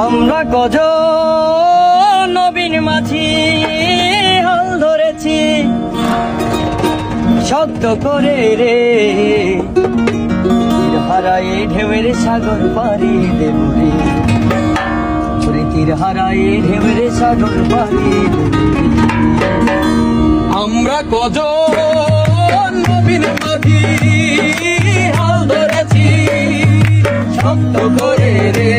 আমরা কজন নবীন মাঝি হাল ধরেছি শব্দ করে রে, তীর হারায়ে ঢেউয়ের সাগর পাড়ি দেব রে, তীর হারায়ে ঢেউয়ের সাগর পাড়ি দেব। আমরা কজন নবীন মাঝি হাল ধরেছি শব্দ করে রে,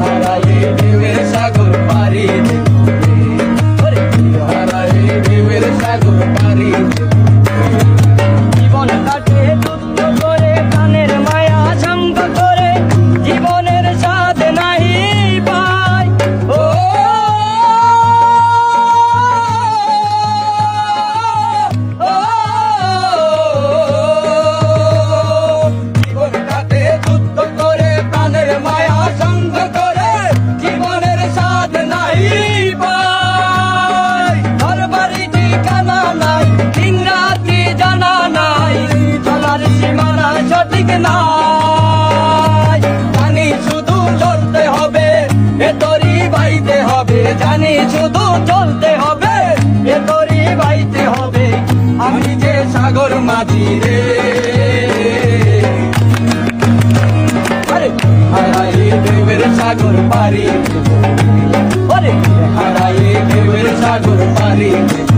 হারায়ে ঢেউয়ের সাগর পাড়ি দেব রে, হারায়ে ঢেউয়ের সাগর পাড়ি দেব। জীবন কাটে যুদ্ধ করে, প্রাণের মায়া সঙ্গ করে, জীবনের স্বাদ নাহি পাই। ও জীবন কাটে যুদ্ধ করে, প্রাণের মায়া সঙ্গ করে, জীবনের স্বাদ নাই পাই। ঘর বাড়ি ঠিকানা নাই, দিন রাত্রি জানা নাই, চলার সীমানা সঠিক নাই। জানি শুধু চলতে হবে, এ তরি বাইতে হবে, জানি শুধু চলতে হবে, এ তরি বাইতে হবে। আমি যে সাগর মাঝি রে, আরে হারায়ে ঢেউয়ের সাগর পাড়ি দেব, ওরে হারায়ে ঢেউয়ের সাগর পাড়ি দেব।